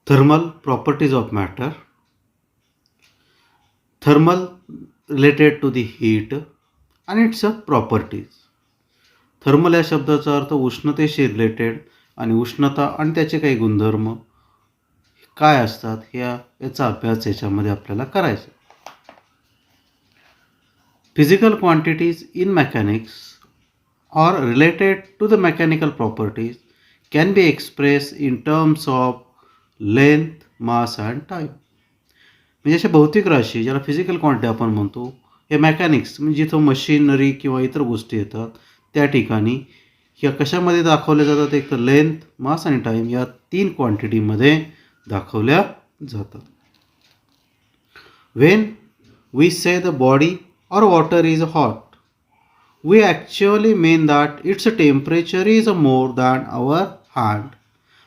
Thermal properties of matter. Thermal related to the heat and its properties. Thermal या शब्दाचा अर्थ उष्णतेशी related आणि उष्णता आणि त्याचे काही गुणधर्म काय असतात याचा अभ्यास याच्यामध्ये आपल्याला करायचा. Physical quantities in mechanics or related to the mechanical properties can be expressed in terms of length, mass and time. म्हणजे अशा भौतिक राशी ज्याला फिजिकल क्वांटिटी आपण म्हणतो हे मेकॅनिक्स म्हणजे जिथं मशिनरी किंवा इतर गोष्टी येतात त्या ठिकाणी ह्या कशामध्ये दाखवल्या जातात, एक तर लेंथ, मास आणि टाईम या 3 क्वांटिटीमध्ये दाखवल्या जातात. When we say the body or water is hot, we actually mean that its temperature is more than our hand.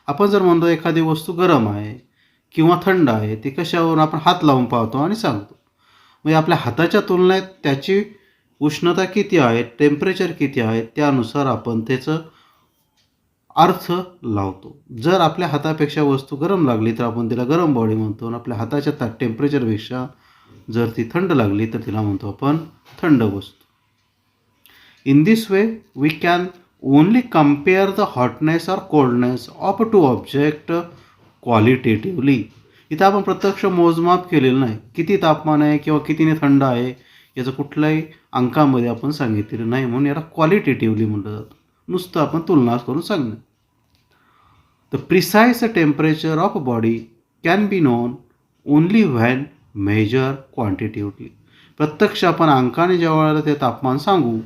आपण जर म्हणतो एखादी वस्तू गरम आहे किंवा थंड आहे ते कशावरून आपण हात लावून पाहतो आणि सांगतो. म्हणजे आपल्या हाताच्या तुलनेत त्याची उष्णता किती आहे, टेम्परेचर किती आहे त्यानुसार आपण त्याचं अर्थ लावतो. जर आपल्या हातापेक्षा वस्तू गरम लागली तर आपण तिला गरम बॉडी म्हणतो आणि आपल्या हाताच्या टेम्परेचरपेक्षा जर ती थंड लागली तर तिला म्हणतो आपण थंड वस्तू. In this way, we can only compare the hotness or coldness of two objects qualitatively. इथं आपण प्रत्यक्ष मोजमाप केलेलं नाही, किती तापमान आहे किंवा कितीने थंड आहे याचं कुठल्याही अंकामध्ये आपण सांगितलेलं नाही, म्हणून याला क्वालिटेटिव्हली म्हटलं जातं. नुसतं आपण तुलना करून सांगणं. The precise temperature of a body can be known only when measured quantitatively. प्रत्यक्ष आपण अंकाने ज्या वेळेला ते तापमान सांगू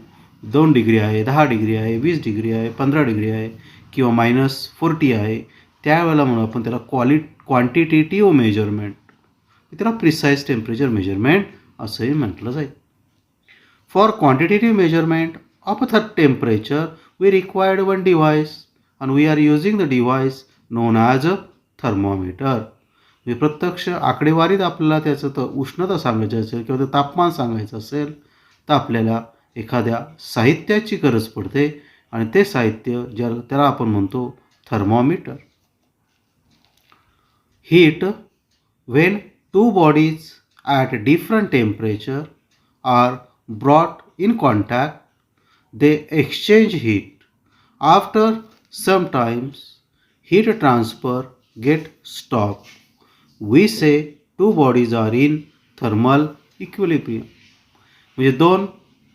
2 डिग्री आहे, 10 डिग्री आहे, 20 डिग्री आहे, 15 डिग्री आहे किंवा -40 आहे त्यावेळेला म्हणून आपण त्याला क्वांटिटेटिव्ह मेजरमेंट, त्याला प्रिसाइज टेम्परेचर मेजरमेंट असंही म्हटलं जाईल. For quantitative measurement of the temperature we required one device and we are using the device known as a thermometer. म्हणजे प्रत्यक्ष आकडेवारीत आपल्याला त्याचं तर उष्णता सांगायची असेल किंवा ते तापमान सांगायचं असेल तर आपल्याला एखाद्या साहित्याची गरज पडते आणि ते साहित्य त्याला आपण म्हणतो thermometer. Heat when two bodies at different temperature are brought in contact, they exchange heat. After sometimes heat transfer get stopped. We say two bodies are in thermal equilibrium. म्हणजे दोन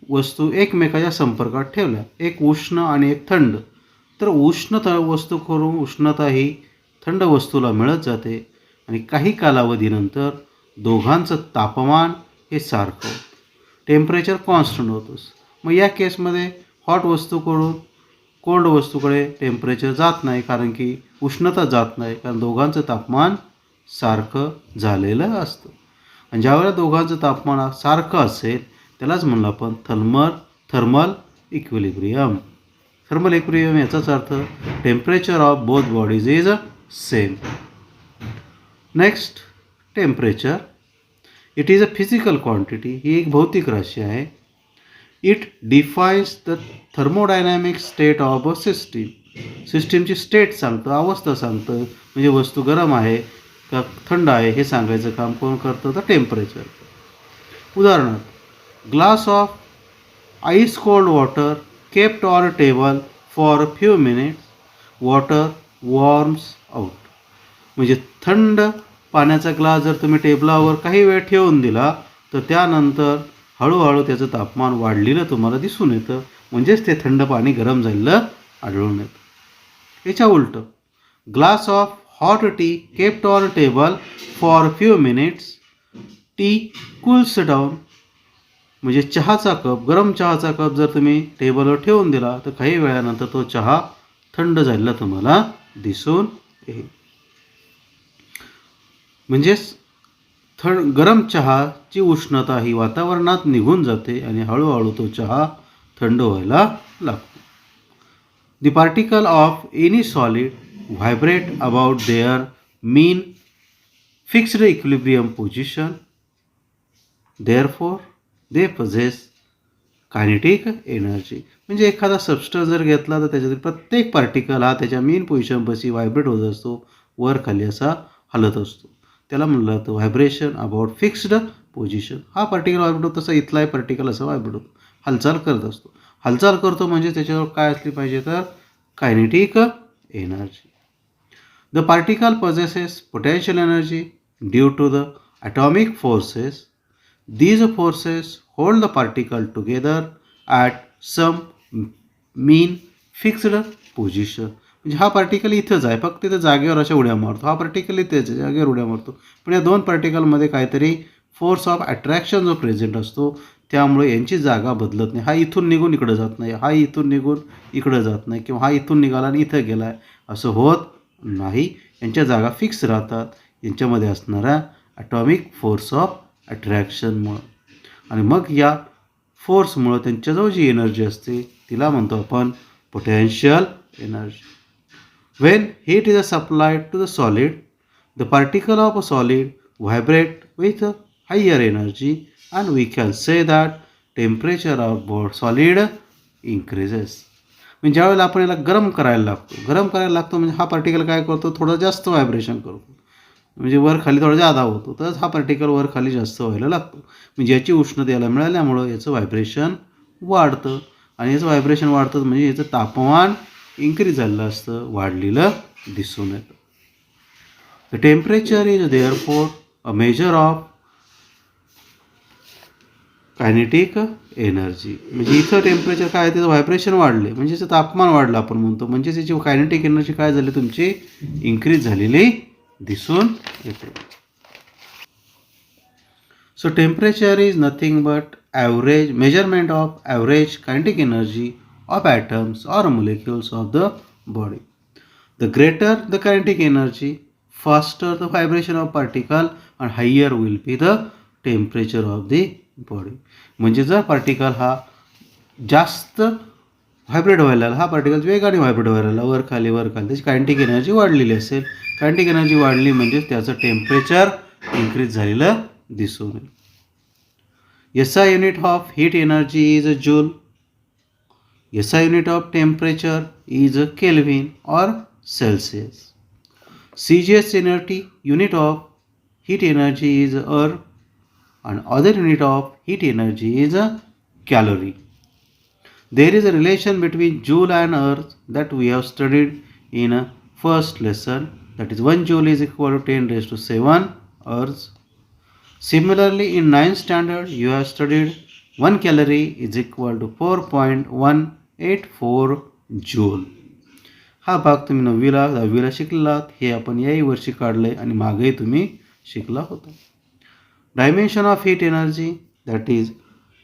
वस्तू एकमेकाच्या संपर्कात ठेवल्या, एक उष्ण आणि एक थंड, तर उष्ण वस्तू करून उष्णता ही थंड वस्तूला मिळत जाते आणि काही कालावधीनंतर दोघांचं तापमान हे सारखं होतं, टेम्परेचर कॉन्स्टंट होतंच. मग या केसमध्ये हॉट वस्तूकडून कोल्ड वस्तूकडे टेम्परेचर जात नाही, कारण की उष्णता जात नाही, कारण दोघांचं तापमान सारखं झालेलं असतं. आणि ज्यावेळेला दोघांचं तापमान सारखं असेल त्यालाच म्हणलं आपण थर्मल इक्विलिब्रियम. थर्मल इक्विलिब्रियम याचाच अर्थ temperature of both bodies is same. Next, temperature. It is a physical quantity. ही एक भौतिक राशी आहे. It defines the thermodynamic state of a system. सिस्टीमची स्टेट सांगतं, अवस्था सांगतं. म्हणजे वस्तू गरम आहे का थंड आहे हे सांगायचं काम कोण करतं, तर टेम्परेचर. उदाहरणार्थ, glass of ice cold water kept on a table for a few minutes, water worms out. म्हणजे थंड पाण्याचा ग्लास जर तुम्ही टेबलावर काही वेळ ठेवून दिला तर त्यानंतर हळूहळू त्याचं तापमान वाढलेलं तुम्हाला दिसून येतं, म्हणजेच ते थंड पाणी गरम झालेलं आढळून येतं. याच्या उलटं, glass of hot T kept on table for few minutes, T cools down. म्हणजे चहाचा कप, गरम चहाचा कप जर तुम्ही टेबलवर ठेवून दिला तर काही वेळानंतर तो चहा थंड झालेला तुम्हाला दिसून येईल. म्हणजेच गरम चहाची उष्णता ही वातावरणात निघून जाते आणि हळूहळू तो चहा थंड व्हायला लागतो. The particle of any solid vibrate about their mean fixed equilibrium position. Therefore they possess kinetic energy. म्हणजे एखादा सबस्टन्स जर घेतला तर त्याच्यातील प्रत्येक पार्टिकल हा त्याच्या मेन पोझिशनपाशी व्हायब्रेट होत असतो, वर खाली असा हलत असतो. त्याला म्हणलं जातं व्हायब्रेशन अबाउट फिक्स्ड पोझिशन. हा पार्टिकल व्हायब्रेट होतो तसा इथलाही पार्टिकल असं व्हायब्रेट होतो, हालचाल करत असतो. हालचाल करतो म्हणजे त्याच्यावर काय असली पाहिजे तर kinetic energy. The particle possesses potential energy due to the atomic forces. These forces hold the particle together at some mean fixed position. म्हणजे हा पार्टिकल इथंच आहे, फक्त तिथं जागेवर अशा उड्या मारतो. हा पार्टिकल इथेच आहे, जागेवर उड्या मारतो. पण या दोन पार्टिकलमध्ये काहीतरी फोर्स ऑफ अट्रॅक्शन जो प्रेझेंट असतो, त्यामुळे यांची जागा बदलत नाही. हा इथून निघून इकडं जात नाही, हा इथून निघून इकडं जात नाही, किंवा हा इथून निघाला आणि इथं गेला आहे असं होत नाही. यांच्या जागा फिक्स राहतात यांच्यामध्ये असणाऱ्या ॲटॉमिक फोर्स ऑफ अट्रॅक्शनमुळं. आणि मग या फोर्समुळं त्यांच्याजवळ जी एनर्जी असते तिला म्हणतो आपण potential energy. When heat is supplied to the solid, the particle of a solid vibrate with a higher energy, and we can say that temperature of solid increases. म्हणजे ज्यावेळेला आपण याला गरम करायला लागतो म्हणजे हा पार्टिकल काय करतो, थोडं जास्त व्हायब्रेशन करतो, म्हणजे वर खाली थोडा जादा होतो, तर हा पार्टिकल वर खाली जास्त व्हायला लागतो. म्हणजे याची उष्णता याला मिळाल्यामुळं याचं व्हायब्रेशन वाढतं, आणि याचं व्हायब्रेशन वाढतं म्हणजे याचं तापमान इन्क्रीज झालेलं असतं, वाढलेलं दिसून येतं. The temperature is therefore a measure of kinetic energy. म्हणजे इथं टेम्परेचर काय आहे, त्याचं व्हायब्रेशन वाढले म्हणजे याचं तापमान वाढलं आपण म्हणतो, म्हणजे त्याची कायनेटिक एनर्जी काय झाली तुमची इन्क्रीज झालेली दिसून येते. So temperature is nothing but average measurement of average kinetic energy of atoms or molecules of the body. The greater the kinetic energy, faster the vibration of particle and higher will be the temperature of the body. म्हणजे जर particle हा जास्त vibrate व्हायला, हा particle वेगाने vibrate व्हायला वर खाली त्याची कायनेटिक एनर्जी वाढलेली असेल. कायनेटिक एनर्जी वाढली म्हणजे त्याचं टेम्परेचर इन्क्रीज झालेलं दिसून येईल. SI unit of heat energy is a joule. SI unit of temperature is Kelvin or Celsius. CGS unit of heat energy is Earth, and other unit of heat energy is calorie. There is a relation between joule and earth that we have studied in a first lesson, that is 1 joule is equal to 10 raised to 7 earths. Similarly, in 9th standard you have studied 1 calorie is equal to 4.184 joule. हा भाग तुम्ही 10वीला शिकलात, हे आपण याही वर्षी काढले आणि मागेही तुम्ही शिकला होता. Dimension of heat energy, that is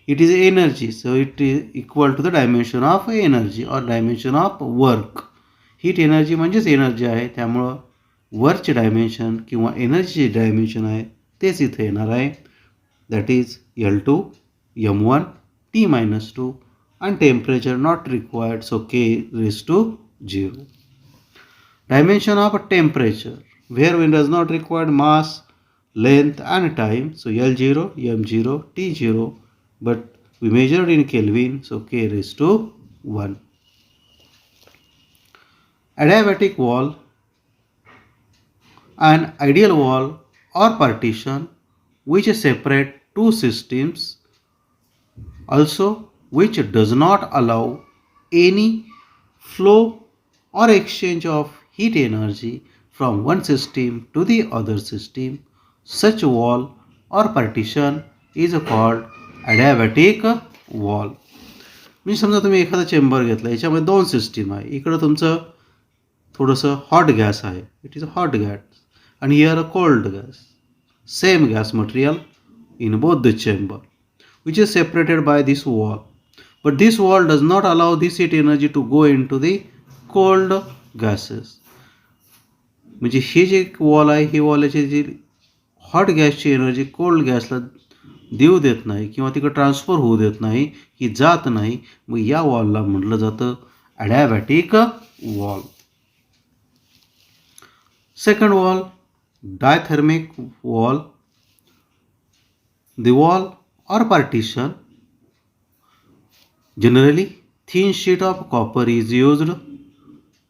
it is energy, so it is equal to the dimension of energy और dimension of work. Heat energy म्हणजेच एनर्जी आहे, त्यामुळं वर्कचे डायमेन्शन किंवा एनर्जीचे डायमेन्शन आहे तेच इथे येणार आहे, that is L2 M1 T-2 and temperature not required, so K raised to 0. Dimension of temperature, where we does not require mass, length and time, so L0 M0 T0, but we measured in Kelvin, so K raised to 1. Adiabatic wall, an ideal wall or partition which separate two systems, also which does not allow any flow or exchange of heat energy from one system to the other system. Such wall or partition is called adiabatic wall. म्हणजे समजा तुम्ही एखादा chamber घेतला, याच्यामध्ये दोन system आहे. इकडं तुमचं थोडंसं हॉट गॅस आहे, it is a hot gas, आणि here a cold gas. Same gas material in both the chamber, which is separated by this wall, but this wall does not allow this heat energy to go into the cold gases. म्हणजे हे जे wall आहे, ही वॉलची जी hot गॅसची energy cold गॅसला देऊ देत नाही किंवा तिकडे ट्रान्सफर होऊ देत नाही, ही जात नाही, मग या वॉलला म्हटलं जातं adiabatic wall. Second wall, diathermic wall. The wall or partition, generally thin sheet of copper is used,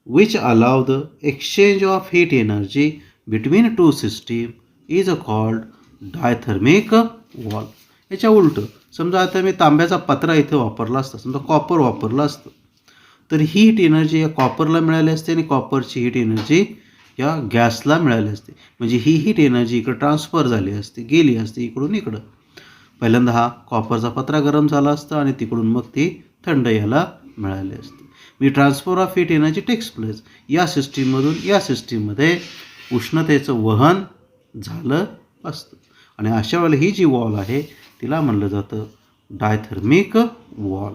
which allow the exchange of heat energy between two system is called diathermic wall. याच्या उलटं समजा आता मी तांब्याचा पत्रा इथे वापरला असता, समजा copper वापरलं असतं, तर हीट एनर्जी या कॉपरला मिळाली असते आणि कॉपरची हीट एनर्जी या गॅसला मिळाली असते. म्हणजे ही हीट एनर्जी इकडं ट्रान्सफर झाली असते, गेली असते इकडून इकडं. पहिल्यांदा हा कॉपरचा पत्रा गरम झाला असता आणि तिकडून मग ती थंड याला मिळाली असते. मी transfer of heat energy takes place. या सिस्टीममधून या सिस्टीममध्ये उष्णतेचं वहन झालं असतं. आणि अशा वेळेला ही जी वॉल आहे तिला म्हणलं जातं diathermic wall.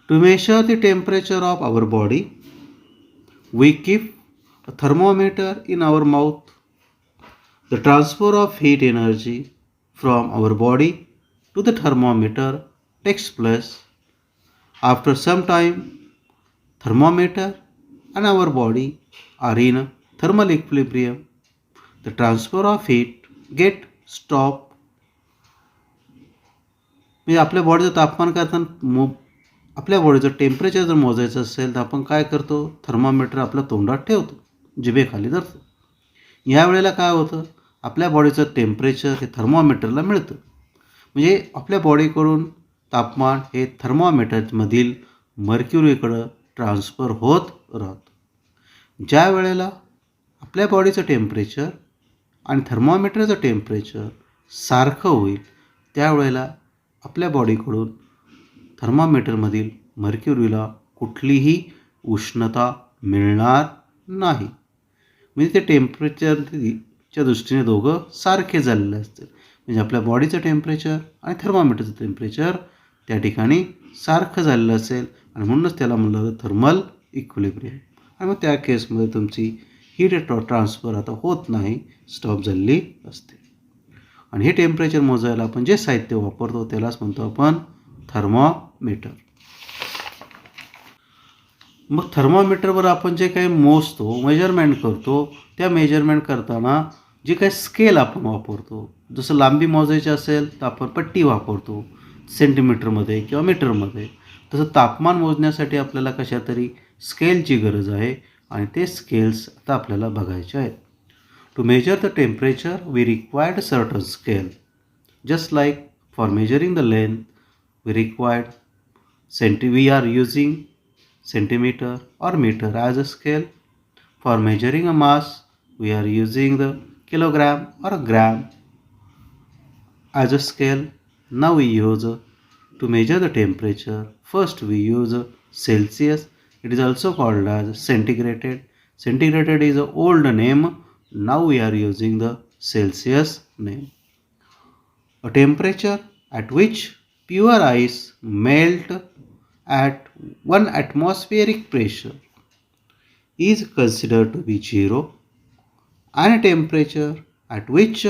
To measure the temperature of our body we keep a thermometer in our mouth. The transfer of heat energy from our body to the thermometer takes place. After some time, thermometer and our body are in thermal equilibrium. The transfer of heat get stopped. म्हणजे आपल्या बॉडीचं तापमान करताना आपल्या बॉडीचं temperature जर मोजायचं असेल तर आपण काय करतो, थर्मामीटर आपल्या तोंडात ठेवतो, जिभेखाली धरतो. यावेळेला काय होतं, आपल्या बॉडीचं टेम्परेचर हे थर्मोमीटरला मिळतं. म्हणजे आपल्या बॉडीकडून तापमान हे थर्मोमीटरमधील मर्क्युरीकडं ट्रान्सफर होत राहतं. ज्या वेळेला आपल्या बॉडीचं टेम्परेचर आणि थर्मोमीटरचं टेम्परेचर सारखं होईल त्यावेळेला आपल्या बॉडीकडून थर्मामीटरमधील मर्क्युरीला कुठलीही उष्णता मिळणार नाही. म्हणजे ते टेम्परेचरच्या दृष्टीने दोघं सारखे झालेले असतील. म्हणजे आपल्या बॉडीचं टेम्परेचर आणि थर्मामीटरचं टेम्परेचर त्या ठिकाणी सारखं झालेलं असेल आणि म्हणूनच त्याला म्हणलं जातं थर्मल इक्विलिब्रियम. आणि मग त्या केसमध्ये तुमची हीट ट्रान्सफर आता होत नाही, स्टॉप झालेली असते. आणि हे टेम्परेचर मोजायला आपण जे साहित्य वापरतो त्यालाच म्हणतो आपण थर्मोमीटर. मग थर्मोमीटरवर आपण जे काही मोजतो, मेजरमेंट करतो, त्या मेजरमेंट करताना जे काही स्केल आपण वापरतो, जसं लांबी मोजायची असेल तर आपण पट्टी वापरतो सेंटीमीटरमध्ये किंवा मीटरमध्ये. तसं तापमान मोजण्यासाठी आपल्याला कशा तरी स्केलची गरज आहे आणि ते स्केल्स आता आपल्याला बघायचे आहेत. To measure the temperature we required certain scale. Just like for measuring the length we are using centimeter or meter as a scale. For measuring a mass, we are using the kilogram or gram as a scale. Now we use to measure the temperature. First we use Celsius. It is also called as centigrade. Centigrade is an old name. Now we are using the Celsius name. A temperature at which pure ice melt at 1 atmospheric pressure is considered to be 0, and a temperature at which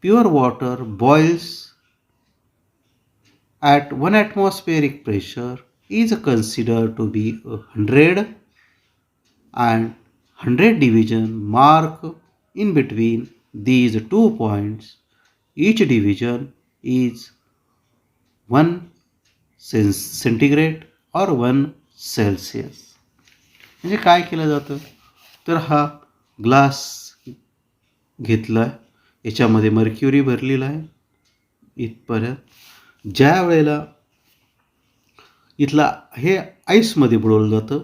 pure water boils at 1 atmospheric pressure is considered to be 100, and 100 division mark in between these 2 points. Each division is 1 centigrade और 1 Celsius. म्हणजे काय केलं जातं, तर हा glass घेतला आहे, याच्यामध्ये मर्क्युरी भरलेला आहे इथपर्यंत. ज्या वेळेला इथला हे आईसमध्ये बुडवलं जातं,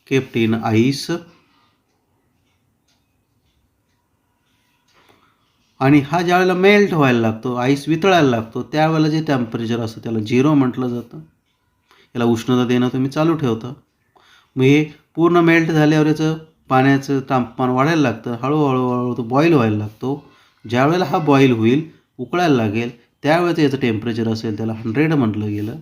केप्ट इन आईस, आणि हा ज्या वेळेला मेल्ट व्हायला लागतो, आईस वितळायला लागतो, त्यावेळेला जे टेम्परेचर असतं त्याला 0 म्हटलं जातं. याला उष्णता देणं तुम्ही चालू ठेवता. मग हे पूर्ण मेल्ट झाल्यावर याचं पाण्याचं तापमान वाढायला लागतं, हळूहळू तो बॉईल व्हायला लागतो. ज्या वेळेला हा बॉईल होईल, उकळायला लागेल, त्यावेळेचं याचं टेम्परेचर असेल त्याला 100 म्हटलं गेलं,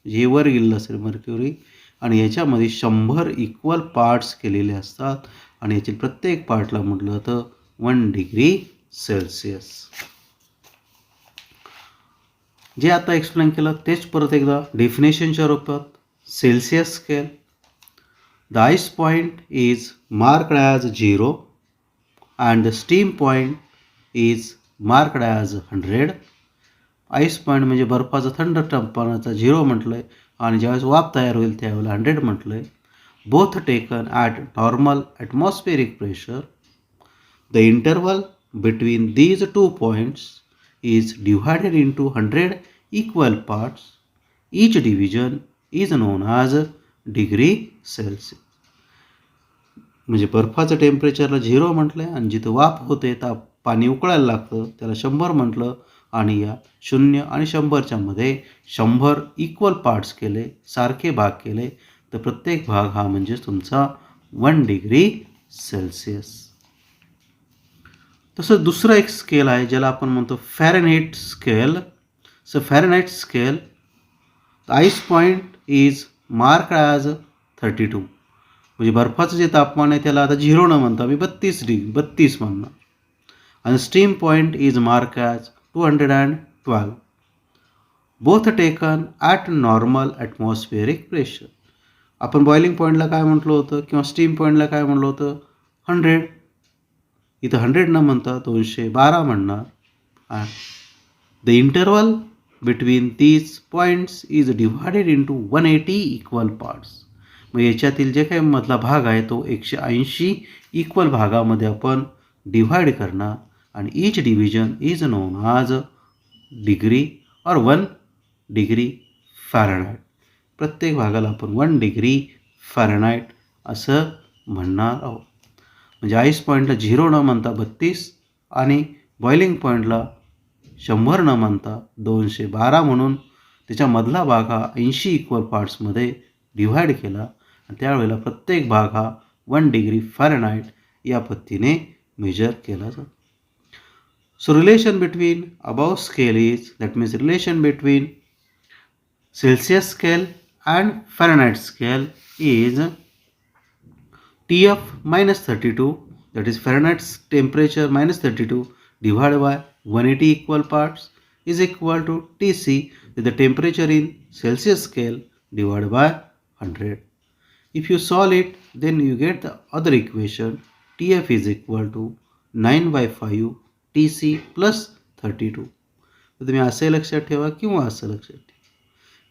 जे वर गेलेलं असेल मर्क्युरी. आणि याच्यामध्ये 100 इक्वल पार्ट्स केलेले असतात आणि याची प्रत्येक पार्टला म्हटलं जातं 1 डिग्री सेल्सिअस. जे आता एक्सप्लेन केलं तेच परत एकदा डेफिनेशनच्या रूपात. Celsius scale. The ice point is marked as 0 and the steam point is marked as 100. Ice point म्हणजे बर्फाचं थंड तापमानाचा 0 म्हटलं आहे आणि ज्यावेळेस वाफ तयार होईल त्यावेळेला 100 म्हटलं आहे. Both taken at normal atmospheric pressure. The interval between these 2 points is divided into 100 equal parts. Each division is known as degree Celsius. म्हणजे बर्फाचं टेम्परेचरला 0 म्हटलं आहे आणि जिथं वाफ होते पाणी उकळायला लागतं त्याला 100 म्हटलं आणि या 0 आणि 100च्या मध्ये 100 इक्वल पार्ट्स केले, सारखे भाग केले, तर प्रत्येक भाग हा म्हणजे तुमचा 1 डिग्री सेल्सिअस. तसं दुसरं एक स्केल आहे ज्याला आपण म्हणतो Fahrenheit scale. So Fahrenheit scale, ice point is mark as 32. म्हणजे बर्फाचं जे तापमान आहे त्याला आता 0 न म्हणता मी 32 म्हणणार. आणि steam point is mark as 212. Both taken at normal atmospheric pressure. आपण बॉइलिंग पॉईंटला काय म्हटलं होतं किंवा स्टीम पॉईंटला काय म्हटलं होतं 100. इथं 100 न म्हणता 212 म्हणणार. The interval between these points is divided into 180 equal parts. मग याच्यातील जे काही मधला भाग आहे तो 180 इक्वल भागामध्ये आपण डिव्हाइड करणार आणि each division is known as degree और 1 डिग्री फॅरनहाइट. प्रत्येक भागाला आपण 1 डिग्री फॅरनहाइट असं म्हणणार आहोत. म्हणजे आईस पॉईंटला 0 न म्हणता 32 आणि बॉइलिंग पॉईंटला 100 न म्हणता 212 म्हणून त्याच्यामधला भाग हा 80 इक्वल पार्ट्समध्ये डिव्हाइड केला आणि त्यावेळेला प्रत्येक भाग हा 1 डिग्री फॅरनहाइट या पद्धतीने मेजर केला जातो. So relation between above scale is, that means relation between Celsius scale and Fahrenheit scale is TF minus 32, that is Fahrenheit temperature minus 32 divided by 180 equal parts is equal to TC, the temperature in Celsius scale divided by 100. If you solve it, then you get the other equation. TF is equal to 9 by 5 TC plus 32. तर तुम्ही असे लक्षात ठेवा किंवा असं लक्षात ठेवा.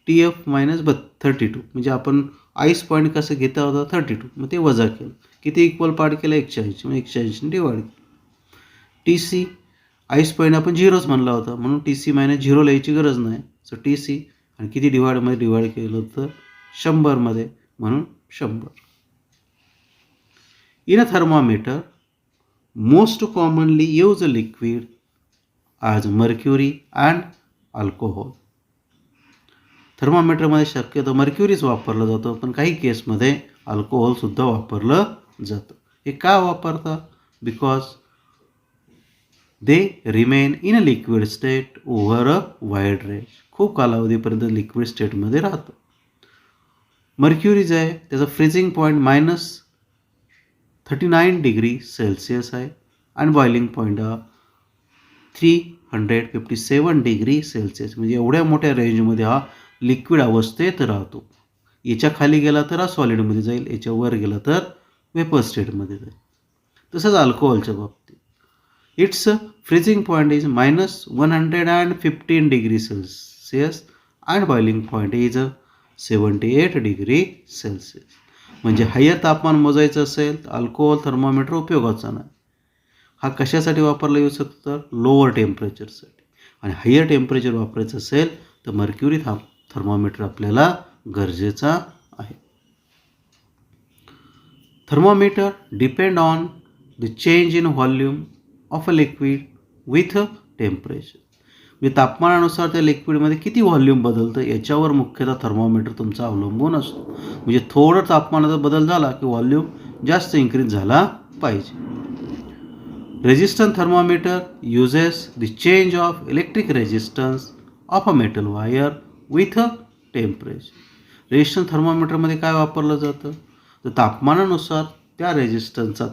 TF minus 32 म्हणजे आपण आईस पॉईंट कसं घेता होता 32, मग ते वजा केलं, किती इक्वल पार्ट केलं 180, मग 180 डिवाइड केलं. TC आईस पॉईंट आपण 0च म्हणला होता म्हणून TC मायनस 0 लिहायची गरज नाही. सो TC आणि किती डिवाइडमध्ये डिवाइड केलं होतं 100मध्ये म्हणून 100. In a thermometer most commonly use a liquid as mercury and alcohol. थर्मामीटरमध्ये शक्यतो मर्क्युरीच वापरलं जातं पण काही केसमध्ये अल्कोहोलसुद्धा वापरलं जातं. हे का वापरतात? Because they remain in a liquid state over a wide range. खूप कालावधीपर्यंत लिक्विड स्टेटमध्ये राहतं. मर्क्युरी जे आहे त्याचा फ्रीजिंग पॉईंट -39 डिग्री सेल्सिअस आहे आणि बॉइलिंग पॉईंट हा 357 डिग्री सेल्सिअस. म्हणजे एवढ्या मोठ्या रेंजमध्ये हा लिक्विड अवस्थेत राहतो. याच्या खाली गेला तर हा सॉलिडमध्ये जाईल, याच्या वर गेला तर वेपर स्टेटमध्ये जाईल. तसंच अल्कोहोलच्या बाबतीत it's freezing point is -115 degree Celsius and boiling point is 78 degree Celsius. म्हणजे हायर तापमान मोजायचं असेल तर अल्कोहोल थर्मोमीटर उपयोगाचा नाही. हा कशासाठी वापरला येऊ शकतो तर लोअर टेम्परेचरसाठी. आणि हायर टेम्परेचर वापरायचं असेल तर मर्क्युरी थर्मोमीटर आपल्याला गरजेचा आहे. Thermometer depend on the change in volume of a liquid with temperature. म्हणजे तापमानानुसार त्या लिक्विडमध्ये किती व्हॉल्यूम बदलतं याच्यावर मुख्यतः थर्मोमीटर तुमचा अवलंबून असतो. म्हणजे थोडं तापमानाचा बदल झाला की व्हॉल्यूम जास्त इन्क्रीज झाला पाहिजे. Resistance thermometer uses the change of electric resistance of a metal wire with a temperature. Resistance थर्मोमीटरमध्ये काय वापरलं जातं तर तापमानानुसार त्या रेजिस्टन्सचा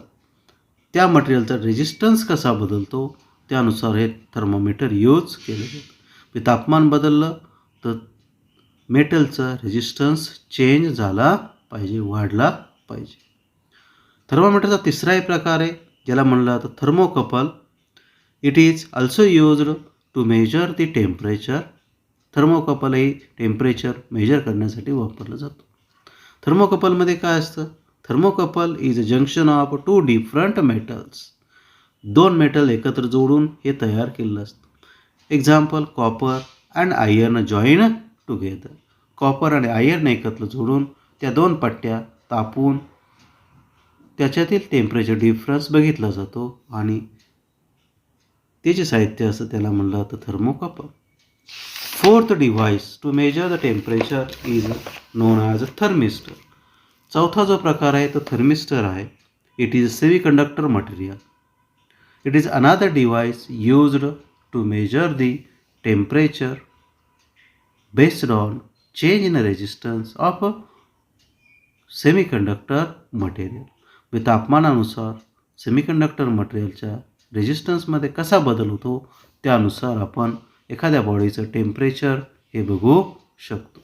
त्या मटेरियलचा रेजिस्टन्स कसा बदलतो त्यानुसार हे थर्मोमीटर यूज केलं जातं. तापमान बदललं तर मेटलचा रेजिस्टन्स चेंज झाला पाहिजे, वाढला पाहिजे. थर्मोमीटरचा तिसराही प्रकार आहे ज्याला म्हणलं जातं thermocouple. It is also used to measure the temperature. Thermocouple हे टेम्परेचर मेजर करण्यासाठी वापरलं जातं. थर्मोकपलमध्ये काय असतं? Thermocouple is a junction of 2 different metals. दोन मेटल एकत्र जोडून हे तयार केलेलं असतं. Example, copper and iron join together. Copper आणि आयर्न एकत्र जोडून त्या दोन पट्ट्या तापून त्याच्यातील टेम्परेचर डिफरन्स बघितला जातो आणि ते जे साहित्य असतं त्याला म्हणलं जातं thermocouple. Fourth device to measure the temperature is known as a thermistor. चौथा जो प्रकार आहे तो थर्मिस्टर आहे. It is semi conductor material. It is another device used to measure the temperature based on change in resistance of a semiconductor material. तापमानानुसार semiconductor मटेरियलच्या रेजिस्टन्समध्ये कसा बदल होतो त्यानुसार आपण एखाद्या बॉडीचं टेम्परेचर हे बघू शकतो.